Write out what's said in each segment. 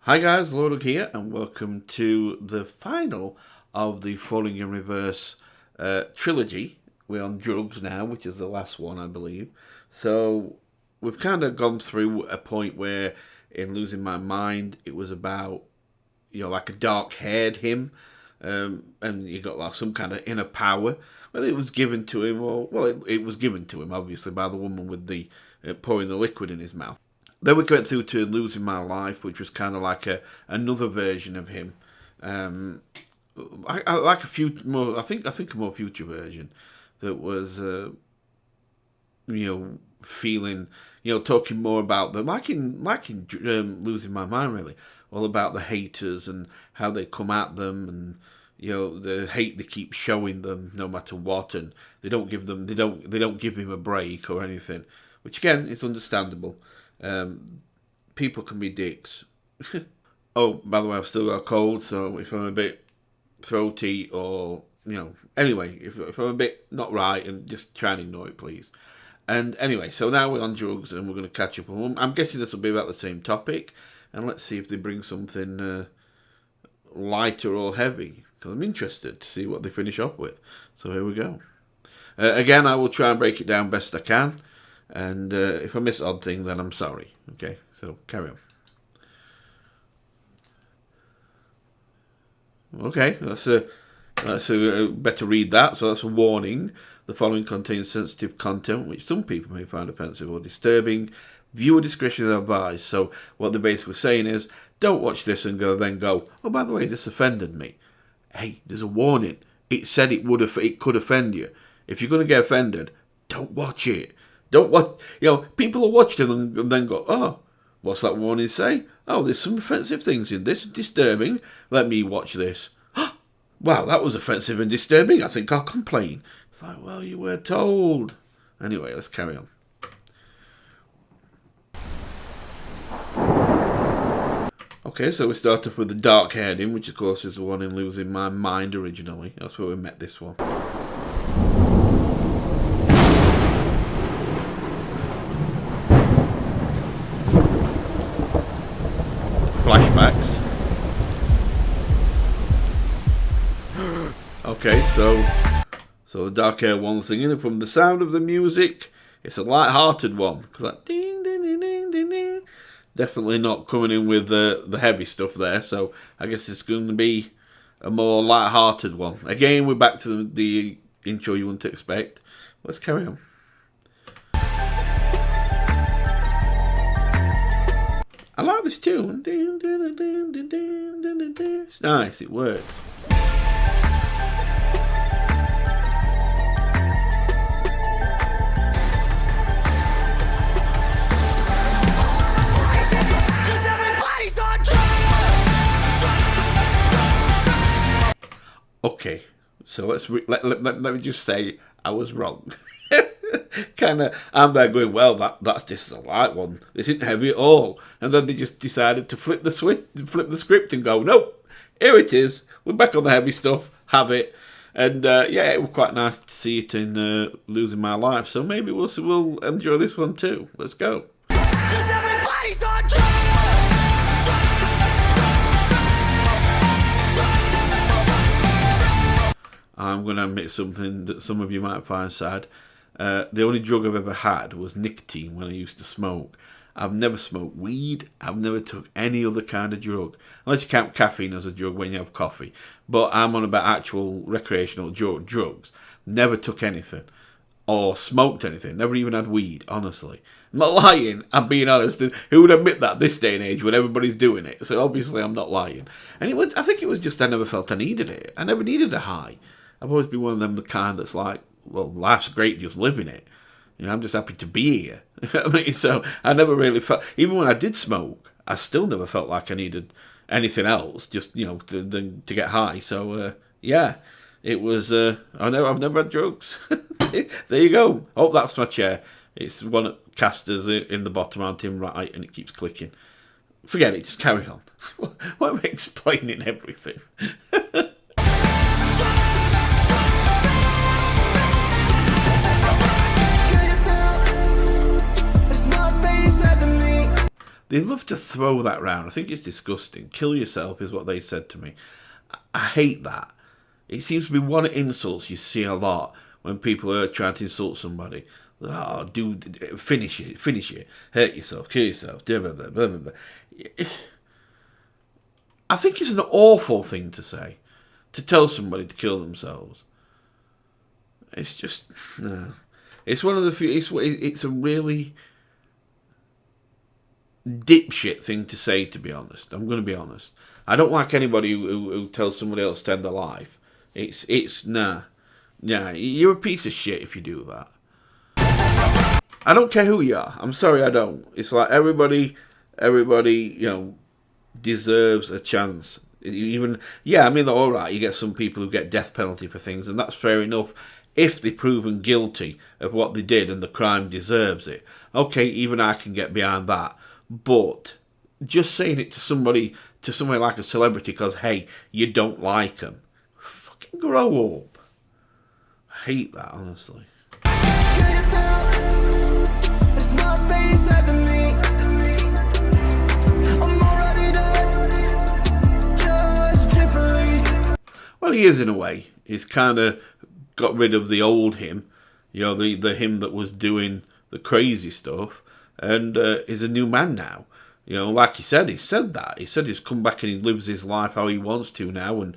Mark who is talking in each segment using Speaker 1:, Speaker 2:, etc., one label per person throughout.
Speaker 1: Hi guys, LordUg here, and welcome to the final of the Falling in Reverse trilogy. We're on drugs now, which is the last one, I believe. So we've kind of gone through a point where, in Losing My Mind, it was about, like a dark-haired him, and you got like some kind of inner power. Whether it was given to him, it was given to him, obviously, by the woman with the pouring the liquid in his mouth. Then we went through to Losing My Life, which was kind of like another version of him. I like a few more. I think a more future version that was, feeling, talking more about them, like in Losing My Mind, really, all about the haters and how they come at them, and the hate they keep showing them no matter what, and they don't give him a break or anything, which again is understandable. People can be dicks. Oh, by the way, I've still got a cold, so if I'm a bit throaty or, anyway, if I'm a bit not right, and just try and ignore it, please. And anyway, so now we're on drugs and we're going to catch up on them. I'm guessing this will be about the same topic, and let's see if they bring something lighter or heavy, because I'm interested to see what they finish up with. So here we go. Again, I will try and break it down best I can. And if I miss odd thing, then I'm sorry. Okay, so carry on. Okay, that's a better read that. So that's a warning. The following contains sensitive content, which some people may find offensive or disturbing. Viewer discretion is advised. So what they're basically saying is, don't watch this and then go, oh, by the way, this offended me. Hey, there's a warning. It said it could offend you. If you're going to get offended, don't watch it. Don't watch. People will watch it and then go, oh, what's that warning say? Oh, there's some offensive things in this. Disturbing. Let me watch this. Wow, that was offensive and disturbing. I think I'll complain. It's like, well, you were told. Anyway, let's carry on. Okay, so we start off with the dark-haired him, which of course is the one in Losing My Mind originally. That's where we met this one. Flashbacks. Okay, so the dark hair one singing, and from the sound of the music, it's a light-hearted one, because that ding ding ding ding ding ding, definitely not coming in with the heavy stuff there. So I guess it's going to be a more light-hearted one. Again, we're back to the intro you wouldn't expect. Let's carry on. I like this tune. It's nice, it works. Okay, so let me just say I was wrong. I'm there going, well, that's just a light one. This isn't heavy at all. And then they just decided to flip the script and go, nope, here it is. We're back on the heavy stuff. Have it. And it was quite nice to see it in Losing My Life. So maybe we'll enjoy this one too. Let's go. I'm going to admit something that some of you might find sad. The only drug I've ever had was nicotine when I used to smoke. I've never smoked weed. I've never took any other kind of drug. Unless you count caffeine as a drug when you have coffee. But I'm on about actual recreational drugs. Never took anything. Or smoked anything. Never even had weed, honestly. I'm not lying. I'm being honest. Who would admit that this day and age when everybody's doing it? So obviously I'm not lying. And I think it was just I never felt I needed it. I never needed a high. I've always been one of them, the kind that's like, well, life's great just living it. I'm just happy to be here. So I never really felt, even when I did smoke, I still never felt like I needed anything else, just, to get high. So, it was, I've never had drugs. There you go. Oh, that's my chair. It's one at casters in the bottom, aren't in right, and it keeps clicking. Forget it, just carry on. Why am I explaining everything? They love to throw that around. I think it's disgusting. Kill yourself is what they said to me. I hate that. It seems to be one of insults you see a lot when people are trying to insult somebody. Oh, dude, finish it, hurt yourself, kill yourself, blah, blah, blah, blah, blah. I think it's an awful thing to say, to tell somebody to kill themselves. It's just, no. It's one of the few, it's a really dipshit thing to say, to be honest. I'm going to be honest. I don't like anybody who tells somebody else to end their life. Nah, you're a piece of shit if you do that. I don't care who you are. I'm sorry, I don't. It's like everybody, deserves a chance. Even, I mean, all right, you get some people who get death penalty for things, and that's fair enough if they're proven guilty of what they did and the crime deserves it. Okay, even I can get behind that. But just saying it to somebody like a celebrity because, hey, you don't like them, fucking grow up. I hate that, honestly. Well, he is in a way. He's kind of got rid of the old him, the him that was doing the crazy stuff, and is a new man now. Like he said that. He said he's come back and he lives his life how he wants to now, and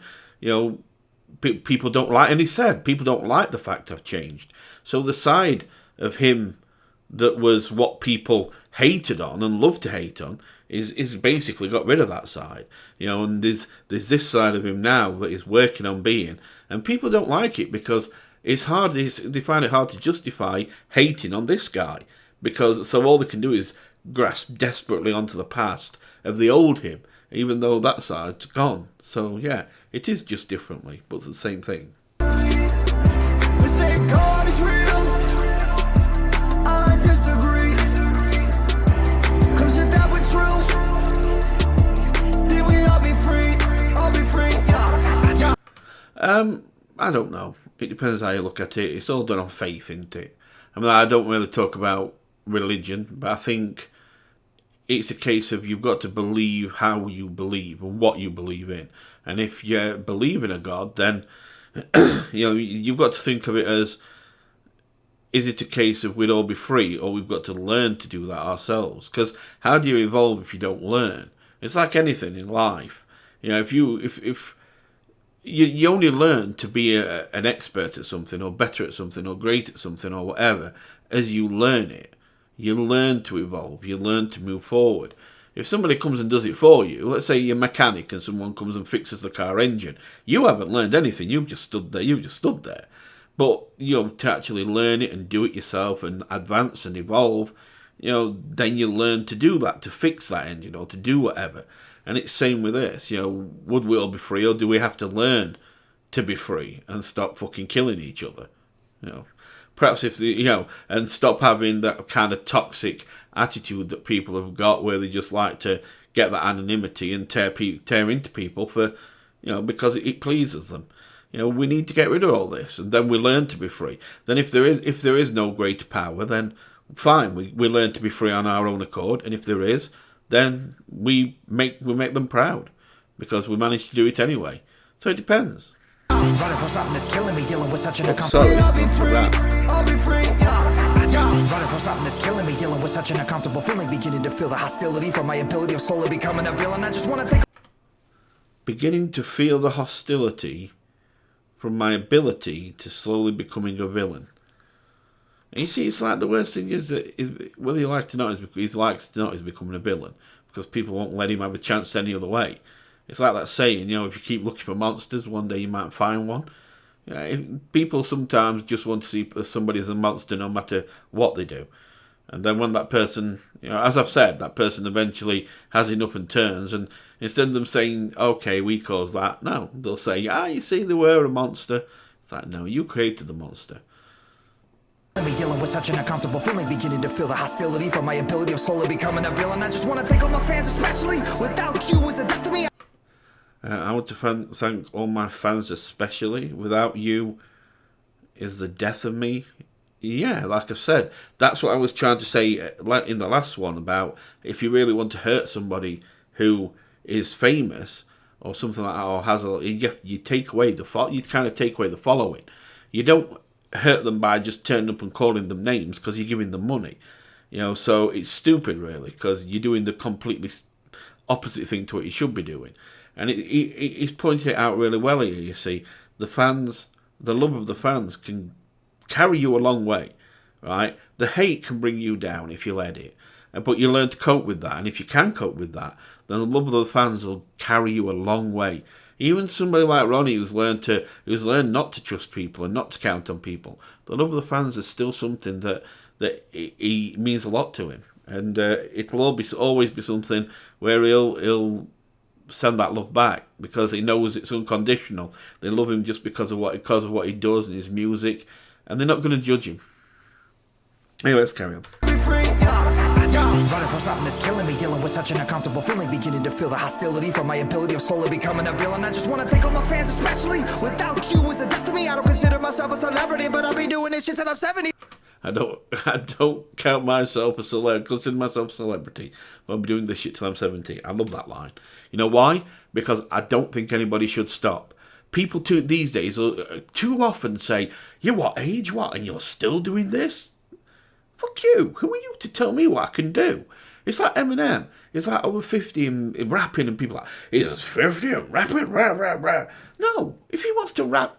Speaker 1: people don't like. And he said people don't like the fact I've changed. So the side of him that was what people hated on and loved to hate on is basically got rid of that side. And there's this side of him now that he's working on being, and people don't like it because it's hard. They find it hard to justify hating on this guy because so all they can do is grasp desperately onto the past of the old him, even though that side's gone. So yeah, it is just differently, but it's the same thing. God is real. I disagree. 'Cause if that were true, then we all be free. All be free. I don't know. It depends how you look at it. It's all done on faith, isn't it? I mean, I don't really talk about religion, but I think it's a case of you've got to believe how you believe and what you believe in. And if you believe in a God, then you've got to think of it as, is it a case of we'd all be free, or we've got to learn to do that ourselves? Because how do you evolve if you don't learn? It's like anything in life. If you only learn to be an expert at something, or better at something, or great at something, or whatever, as you learn it. You learn to evolve. You learn to move forward. If somebody comes and does it for you, let's say you're a mechanic and someone comes and fixes the car engine, you haven't learned anything. You've just stood there. But to actually learn it and do it yourself and advance and evolve, then you learn to do that, to fix that engine or to do whatever. And it's same with this. Would we all be free, or do we have to learn to be free and stop fucking killing each other? Perhaps if and stop having that kind of toxic attitude that people have got, where they just like to get that anonymity and tear into people for, because it pleases them. We need to get rid of all this, and then we learn to be free. Then if there is no greater power, then fine, we learn to be free on our own accord. And if there is, then we make them proud because we managed to do it anyway. So it depends. Running from something that's killing me, dealing with such an uncomfortable. I'll be free. Running from something that's killing me, dealing with such an uncomfortable feeling, beginning to feel the hostility from my ability of slowly becoming a villain. I just want to think. Beginning to feel the hostility from my ability to slowly becoming a villain. And you see, it's like the worst thing is that whether you like it or not, he's becoming a villain because people won't let him have a chance any other way. It's like that saying, if you keep looking for monsters, one day you might find one. People sometimes just want to see somebody as a monster no matter what they do. And then when that person, as I've said, that person eventually has enough and turns, and instead of them saying, okay, we caused that, no, they'll say, you see, they were a monster. It's like, no, you created the monster. Me dealing with such an uncomfortable feeling, beginning to feel the hostility from my ability of slowly becoming a villain. I just want to thank all my fans, especially. Without you was the death of me. I want to thank all my fans especially. Without you is the death of me. Yeah, like I said, that's what I was trying to say in the last one about if you really want to hurt somebody who is famous or something like that, or has you take away you kind of take away the following. You don't hurt them by just turning up and calling them names because you're giving them money. So it's stupid really because you're doing the completely opposite thing to what you should be doing. And he's pointed it out really well here. You see, the love of the fans can carry you a long way, right? The hate can bring you down if you let it, but you learn to cope with that. And if you can cope with that, then the love of the fans will carry you a long way. Even somebody like Ronnie, who's learned not to trust people and not to count on people, the love of the fans is still something that he means a lot to him, and it'll always be something where he'll send that love back because he knows it's unconditional. They love him just because of what he does and his music, and they're not going to judge him. Anyway, let's carry on.
Speaker 2: Running from something that's killing me, dealing with such an uncomfortable feeling, beginning to feel the hostility from my ability of slowly becoming a villain. I just want to thank all my fans, especially without you is a death to me. I don't consider myself a celebrity, but I'll be doing this shit till I'm 70.
Speaker 1: I don't count myself consider myself a celebrity, but I'll be doing this shit till I'm 70. I love that line. You know why? Because I don't think anybody should stop. People these days too often say, "You're what age? What? And you're still doing this?" Fuck you. Who are you to tell me what I can do? It's like Eminem. He's like over 50 and rapping, and people are like, he's 50 and rapping, rah, rah, rah. No, if he wants to rap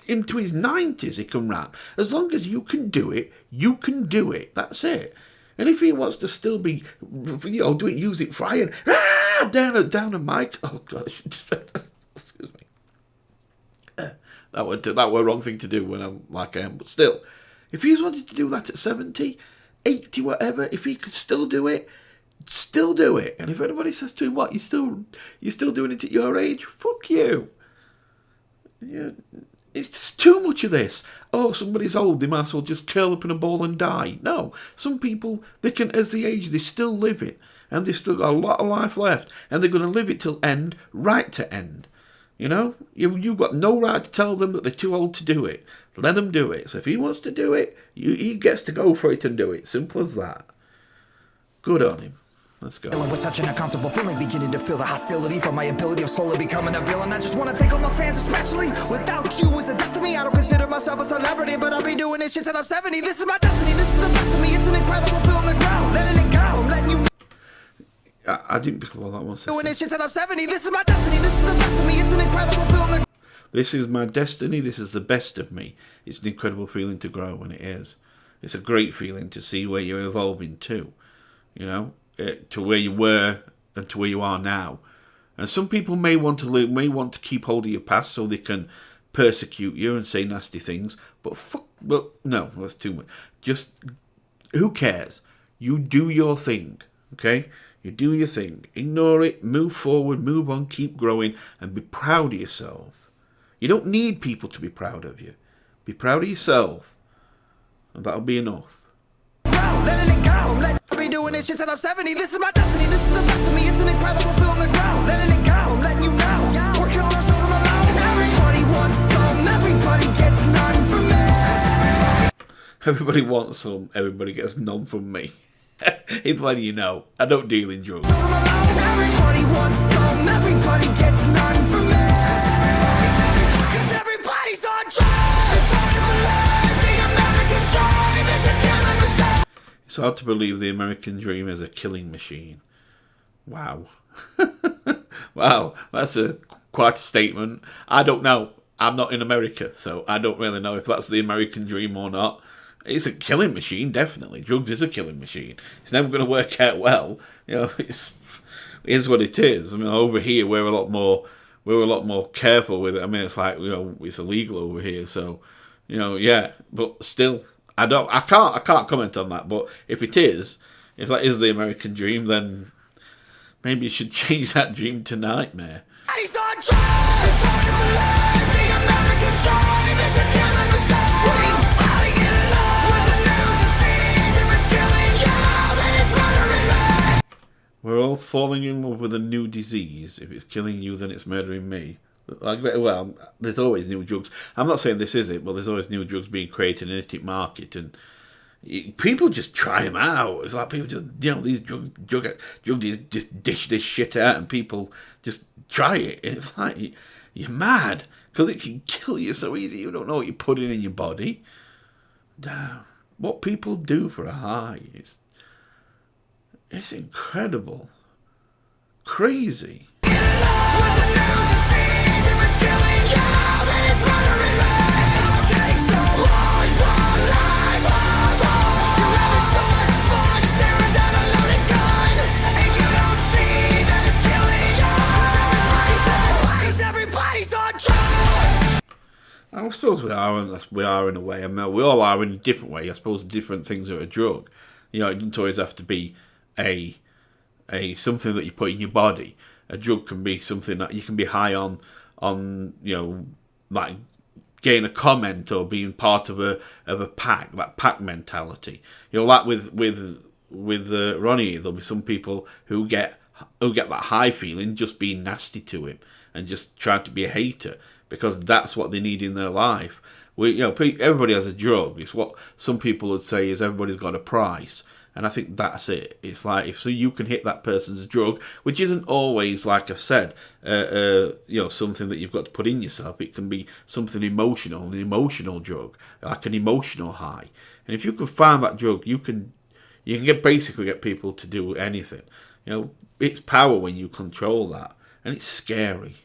Speaker 1: into his 90s, he can rap. As long as you can do it, you can do it. That's it. And if he wants to still be, doing music frying, down a mic, oh gosh, excuse me. That were the wrong thing to do when I'm like I am, but still. If he's wanted to do that at 70, 80, whatever, if he could still do it, still do it. And if anybody says to him, what, you're still doing it at your age? Fuck you. Yeah, it's too much of this. Oh, somebody's old, they might as well just curl up in a ball and die. No, some people, they can, as they age, they still live it. And they've still got a lot of life left. And they're going to live it till end, right to end. You've got no right to tell them that they're too old to do it. Let them do it. So if he wants to do it, he gets to go for it and do it. Simple as that. Good on him. Let's go.
Speaker 2: With such an uncomfortable feeling, beginning to feel the hostility from my ability of slowly becoming a villain. I just want to thank all my fans, especially without you is a death to me. I don't consider myself a celebrity, but I'll be doing this shit till I'm 70. This is my destiny. This is the best of me. It's an incredible feel on the ground. Letting it go. I'm letting you know.
Speaker 1: I didn't pick up all that one.
Speaker 2: Doing this shit till I'm 70. This is my destiny. This is the best of me. It's an incredible feel on the ground.
Speaker 1: This is my destiny. This is the best of me. It's an incredible feeling to grow, and it is. It's a great feeling to see where you're evolving to, to where you were and to where you are now. And some people may want to keep hold of your past so they can persecute you and say nasty things. But no, that's too much. Just who cares? You do your thing, okay? You do your thing. Ignore it. Move forward. Move on. Keep growing, and be proud of yourself. You don't need people to be proud of you. Be proud of yourself, and that'll be enough.
Speaker 2: Letting it go. I'll be doing this shit till I'm 70. This is my destiny. This is the best of me. It's an incredible feel on the ground. Letting it go. I'm letting you know. We're killing ourselves on alone. Everybody wants some. Everybody gets none from me.
Speaker 1: Everybody wants some. Everybody gets none from me. He's letting you know. I don't deal in drugs.
Speaker 2: Everybody wants some. Everybody gets none from me.
Speaker 1: It's hard to believe the American dream is a killing machine. Wow. Wow, that's quite a statement. I don't know. I'm not in America, so I don't really know if that's the American dream or not. It's a killing machine, definitely. Drugs is a killing machine. It's never going to work out well. It is what it is. I mean, over here we're a lot more careful with it. I mean, it's like it's illegal over here, so yeah. But still, I can't comment on that. But if that is the American dream, then maybe you should change that dream to nightmare. We're all falling in love with a new disease. If it's killing you, then it's murdering me. Like, well, there's always new drugs. I'm not saying this is it, but there's always new drugs being created in the illicit market, and people just try them out. It's like people just, these drug dealers just dish this shit out, and people just try it. It's like, you're mad, because it can kill you so easy. You don't know what you're putting in your body. Damn, what people do for a high it's incredible, crazy. I suppose we are in a way. I mean, we all are in a different way. I suppose different things are a drug. It doesn't always have to be a something that you put in your body. A drug can be something that you can be high on like getting a comment or being part of a pack, that pack mentality. Like with Ronnie, there'll be some people who get that high feeling just being nasty to him and just trying to be a hater, because that's what they need in their life. Everybody has a drug. It's what some people would say is everybody's got a price. And I think that's it. It's like, if so you can hit that person's drug, which isn't always, like I've said, something that you've got to put in yourself. It can be something emotional, an emotional drug, like an emotional high. And if you can find that drug, you can basically get people to do anything. It's power when you control that, and it's scary.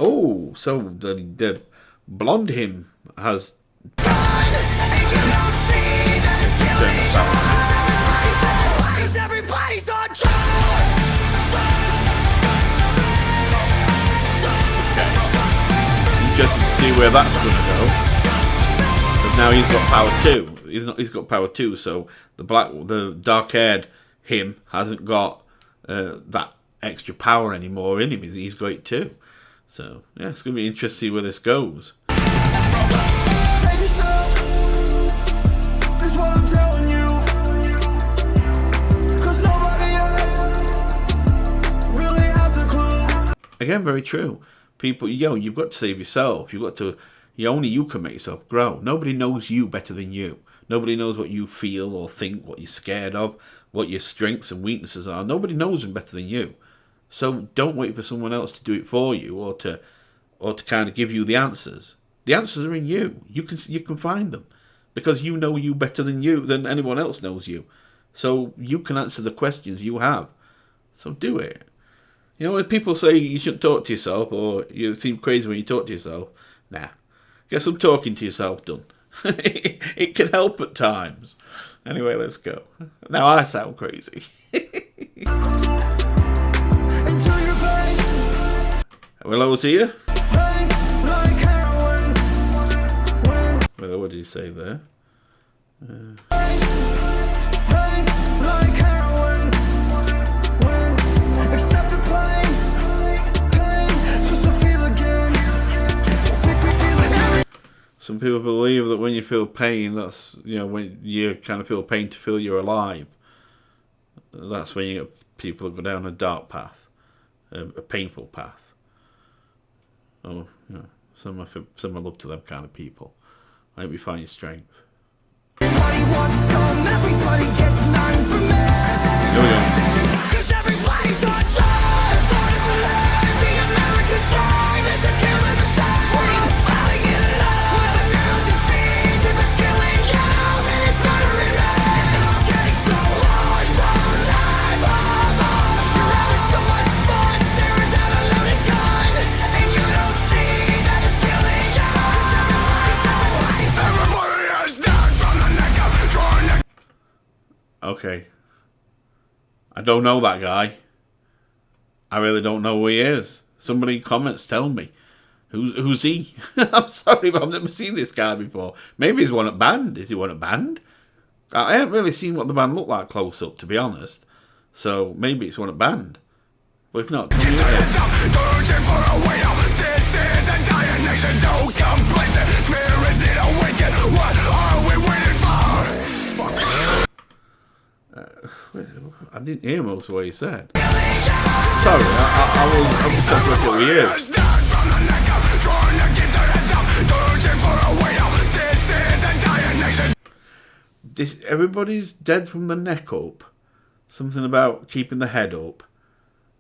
Speaker 1: Oh, so the blonde him has. Interesting to see where that's going to go. Because now he's got power too. He's got power too. So the dark-haired him hasn't got that extra power anymore in him. He's got it too. So yeah, it's going to be interesting to see where this goes. Again, very true. People, you've got to save yourself. Only you can make yourself grow. Nobody knows you better than you. Nobody knows what you feel or think, what you're scared of, what your strengths and weaknesses are. Nobody knows them better than you. So don't wait for someone else to do it for you, or to kind of give you the answers. The answers are in you. You can find them, because you know you better than anyone else knows you. So you can answer the questions you have. So do it. When people say you shouldn't talk to yourself, or you seem crazy when you talk to yourself, nah. Get some talking to yourself done. It can help at times. Anyway, let's go. Now I sound crazy. Willow's here. Well, what did he say there? Some people believe that when you feel pain, that's, when you kind of feel pain to feel you're alive. That's when you get people that go down a dark path, a painful path. Oh, some I look to them kind of people. I hope you find your strength. Everybody wants some, everybody gets none from me. Here we go. 'Cause everybody's on drugs. Hard to believe the American dream is a killing machine. We're falling in love with a new disease. If it's killing you, then it's murdering me. I'm getting so hard from life. You're having so much fun staring down a loaded gun, and you don't see that it's killing you. Everybody is down from the neck up, drawing the... Okay. I don't know that guy. I really don't know who he is. Somebody in comments tell me. Who's he? I'm sorry, but I've never seen this guy before. Maybe he's one at band. Is he one at band? I haven't really seen what the band look like close up, to be honest. So maybe it's one at band. But if not, tell me I didn't hear most of what he said. Sorry, I was just looking at the ears. Everybody's dead from the neck up. Something about keeping the head up.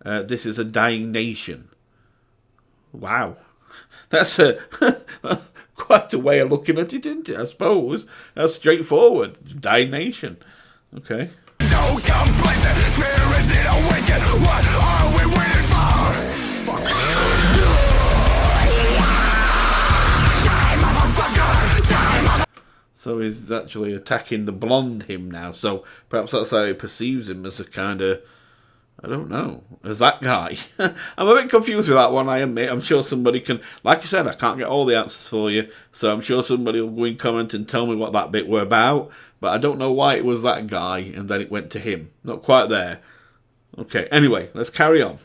Speaker 1: This is a dying nation. Wow. That's quite a way of looking at it, isn't it? I suppose. That's straightforward. Dying nation. Okay.
Speaker 2: So complacent, spirits need awaken. What are we waiting for?
Speaker 1: So he's actually attacking the blonde him now. So perhaps that's how he perceives him, as a kind of, I don't know, as that guy. I'm a bit confused with that one, I admit. I'm sure somebody can, like I said, I can't get all the answers for you. So I'm sure somebody will go in comment and tell me what that bit were about. But I don't know why it was that guy and then it went to him. Not quite there. Okay, anyway, let's carry on.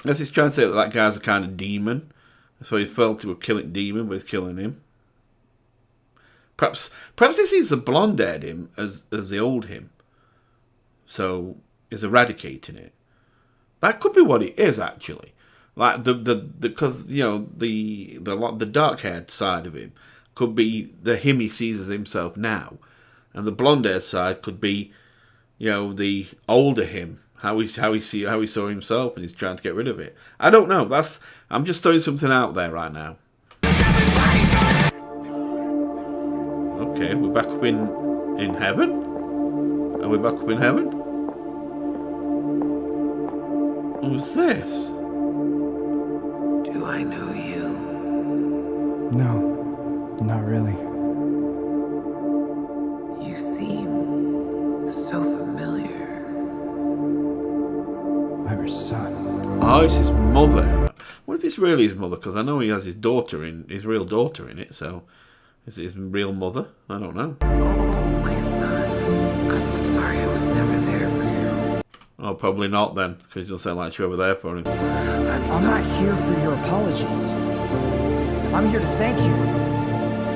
Speaker 1: As he's trying to say that guy's a kind of demon. So he felt he was killing demon, but he's killing him. Perhaps he sees the blonde-haired him as the old him. So he's eradicating it. That could be what it is, actually. Like because the dark-haired side of him could be the him he sees as himself now, and the blonde-haired side could be, the older him, how he saw himself, and he's trying to get rid of it. I don't know. I'm just throwing something out there right now. Okay, we're back up in heaven. Are we back up in heaven? Who's this?
Speaker 3: Do I know you?
Speaker 4: No, not really.
Speaker 3: You seem so familiar.
Speaker 4: I'm her son.
Speaker 1: Oh, it's his mother. What if it's really his mother? Because I know he has his real daughter in it. So, is it his real mother? I don't know.
Speaker 3: Oh, my son. I'm sorry I was never there for you.
Speaker 1: Oh, probably not then, because you'll sound like you were there for him.
Speaker 2: I'm not here for your apologies. I'm here to thank you.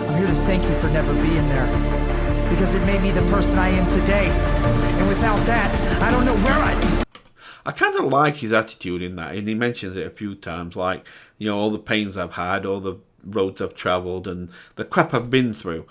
Speaker 2: I'm here to thank you for never being there. Because it made me the person I am today. And without that, I don't know where I'd be.
Speaker 1: I kind of like his attitude in that, and he mentions it a few times, like, all the pains I've had, all the roads I've travelled, and the crap I've been through.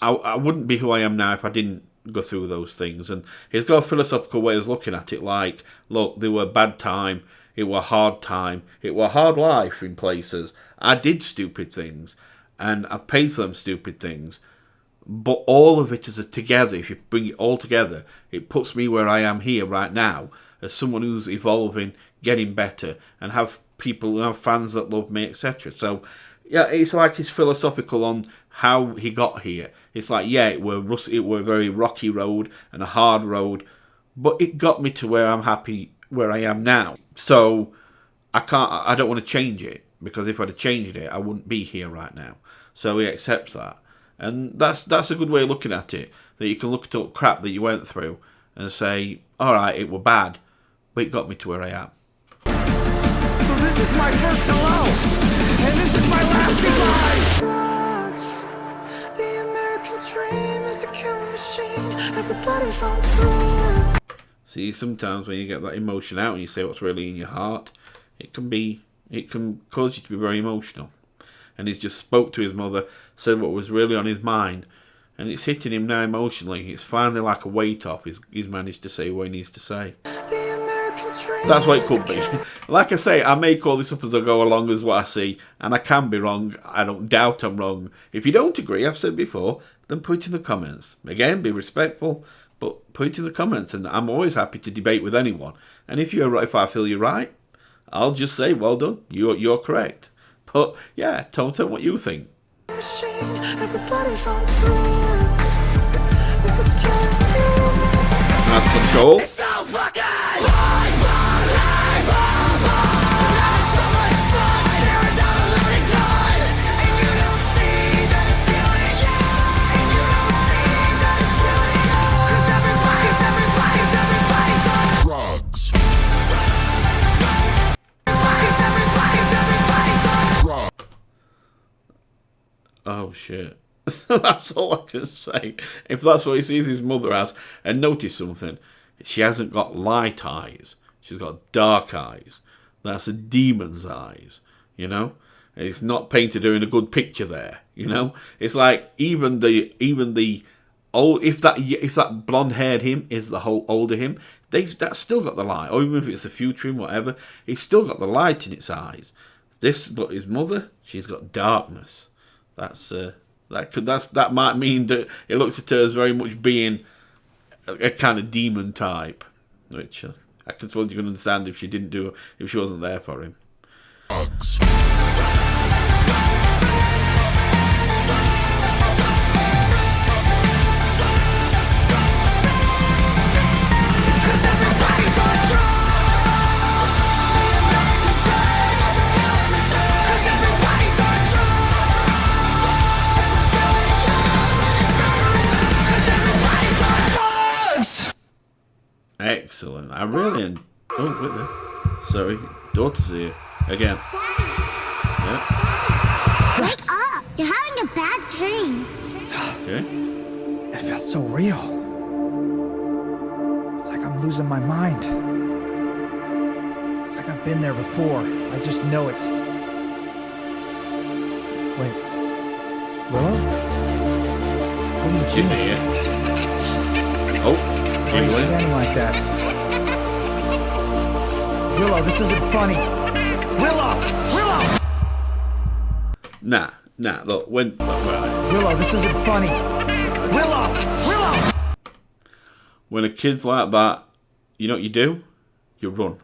Speaker 1: I wouldn't be who I am now if I didn't go through those things. And he's got a philosophical way of looking at it, like, look, they were a bad time, it were a hard time, it were a hard life in places. I did stupid things, and I've paid for them stupid things. But all of it is together, if you bring it all together, it puts me where I am here right now, as someone who's evolving, getting better, and have fans that love me, etc. So, yeah, it's like he's philosophical on how he got here. It's like, yeah, it were a very rocky road and a hard road, but it got me to where I'm happy, where I am now. So, I don't want to change it, because if I'd have changed it, I wouldn't be here right now. So he accepts that. And that's a good way of looking at it, that you can look at all the crap that you went through and say, alright, it were bad, but it got me to where I am.
Speaker 2: So this is my first hello, and this is my last goodbye. The American dream is a killing machine. Everybody's on drugs.
Speaker 1: See, sometimes when you get that emotion out and you say what's really in your heart, it can cause you to be very emotional. And he's just spoke to his mother, said what was really on his mind, and it's hitting him now emotionally. It's finally like a weight off. He's managed to say what he needs to say. That's what it could be. Like I say, I make all this up as I go along as what I see, and I can be wrong. I don't doubt I'm wrong. If you don't agree, I've said before, then put it in the comments. Again, be respectful, but put it in the comments, and I'm always happy to debate with anyone. And if I feel you're right, I'll just say, well done, you're correct. But yeah, tell me what you think.
Speaker 2: Everybody's on drugs.
Speaker 1: Nice control.
Speaker 2: So fucking
Speaker 1: Oh shit. That's all I can say. If that's what he sees his mother as, and notice something, she hasn't got light eyes. She's got dark eyes. That's a demon's eyes, you know. It's not painted her in a good picture there, you know. It's like even the old, if that blonde haired him is the whole older him, that's still got the light. Or even if it's the future him, whatever, it's still got the light in its eyes. But his mother, she's got darkness. That might mean that it looks at her as very much being a kind of demon type, which I can suppose you can understand if she wasn't there for him. Excellent. I really. Oh, wait there. Sorry, daughter's here again. Yeah.
Speaker 5: Wake up! You're having a bad dream.
Speaker 1: Okay.
Speaker 4: It felt so real. It's like I'm losing my mind. It's like I've been there before. I just know it. Wait. Willow? What are you
Speaker 1: She's
Speaker 4: doing?
Speaker 1: here. Oh.
Speaker 4: Why are you standing like that? Willow, this isn't funny. Willow!
Speaker 1: Nah. Look, right.
Speaker 4: Willow, this isn't funny. Willow!
Speaker 1: When a kid's like that, you know what you do? You run.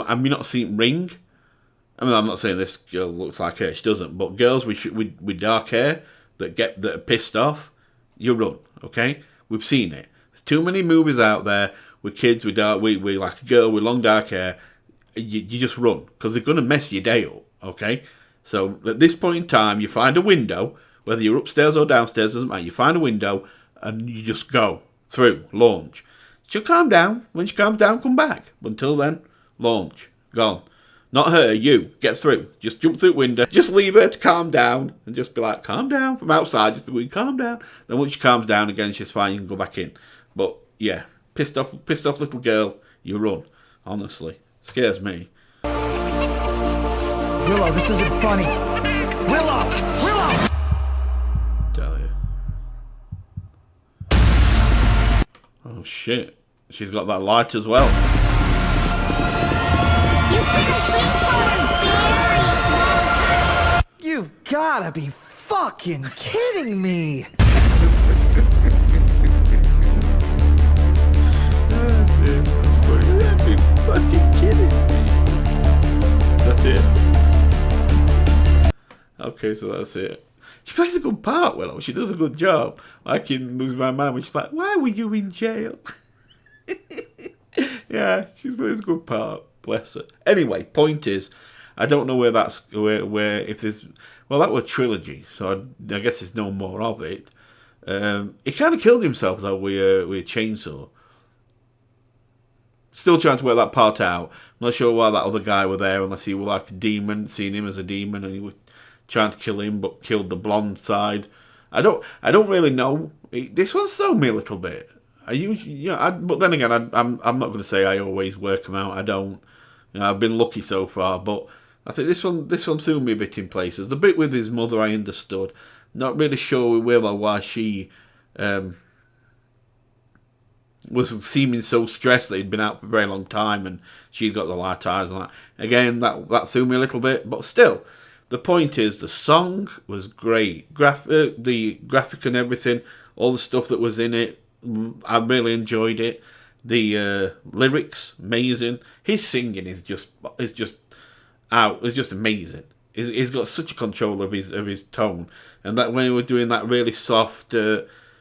Speaker 1: Have you not seen Ring? I mean, I'm not saying this girl looks like her. She doesn't. But girls with dark hair that are pissed off, you run. Okay, we've seen it. There's too many movies out there with kids with like a girl with long dark hair. You just run because they're gonna mess your day up. Okay, so at this point in time, you find a window, whether you're upstairs or downstairs, doesn't matter. You find a window and you just go through, launch. She'll calm down. When she calms down, come back. But until then, launch, gone. Not her, you. Get through. Just jump through the window. Just leave her to calm down and just be like, calm down from outside. Just be going, calm down. Then once she calms down again, she's fine. You can go back in. But yeah, pissed off little girl. You run. Honestly, scares me.
Speaker 4: Willow, this isn't funny. Willow!
Speaker 1: Tell you. Oh shit! She's got that light as well.
Speaker 4: You've gotta be fucking kidding me!
Speaker 1: You're fucking kidding me. That's it. Okay, so that's it. She plays a good part, Willow. She does a good job. Like in Lose My Mind, when she's like, "Why were you in jail?" Yeah, she plays a good part. Bless her. Anyway, point is, I don't know where if there's. Well, that was trilogy, so I guess there's no more of it. He kind of killed himself though with a chainsaw. Still trying to work that part out. I'm not sure why that other guy were there, unless he was like a demon, seeing him as a demon, and he was trying to kill him, but killed the blonde side. I don't really know. This one thrown me a little bit. But then again, I'm not going to say I always work them out. I don't. I've been lucky so far, but I think this one threw me a bit in places. The bit with his mother, I understood. Not really sure with Willow why she was seeming so stressed that he'd been out for a very long time, and she'd got the light eyes and that. Again, that threw me a little bit, but still, the point is the song was great. The graphic and everything, all the stuff that was in it, I really enjoyed it. The lyrics, amazing. His singing is just out. It's just amazing. He's got such a control of his tone, and that when he was doing that really soft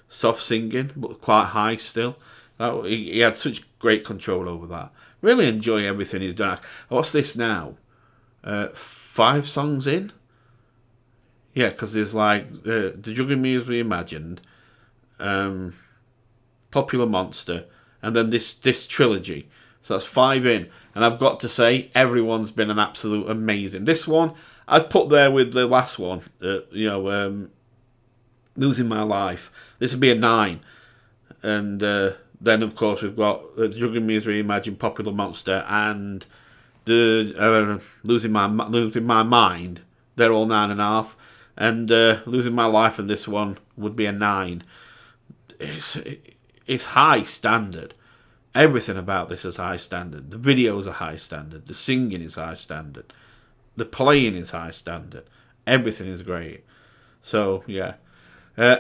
Speaker 1: singing, but quite high still, he had such great control over that. Really enjoy everything he's done. What's this now? 5 songs in. Yeah, because there's like the Juggy Muse Reimagined, Popular Monster, and then this trilogy. So that's 5 in, and I've got to say everyone's been an absolute amazing. This one I'd put there with the last one, Losing My Life. This would be a 9. And then, of course, we've got Drug and Misery, Imagine, Popular Monster, and the Losing My Mind. They're all 9.5. And Losing My Life and this one would be a 9. It's high standard. Everything about this is high standard. The videos are high standard. The singing is high standard. The playing is high standard. Everything is great. So, yeah.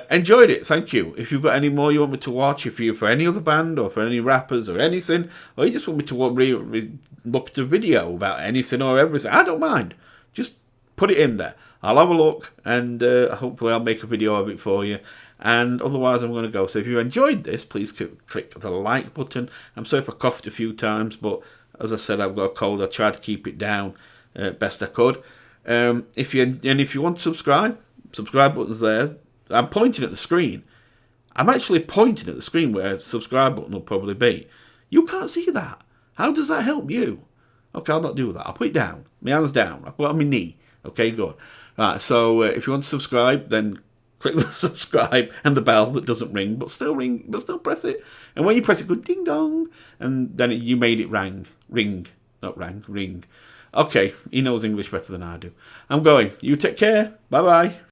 Speaker 1: Enjoyed it, thank you. If you've got any more you want me to watch, if you're for any other band or for any rappers or anything, or you just want me to look at a video about anything or everything, I don't mind. Just put it in there. I'll have a look, and hopefully I'll make a video of it for you. And otherwise I'm going to go. So if you enjoyed this, please click the like button. I'm sorry if I coughed a few times, but as I said, I've got a cold. I tried to keep it down best I could. If you want to subscribe button's there. I'm pointing at the screen. I'm actually pointing at the screen where the subscribe button will probably be. You can't see that. How does that help you? Okay, I'll not do that. I'll put it down. My hand's down. I'll put it on my knee. Okay, good. Right, so if you want to subscribe, then click the subscribe and the bell that doesn't ring, but still press it. And when you press it, go ding dong, and then you made it ring. Okay, he knows English better than I do. I'm going. You take care. Bye bye.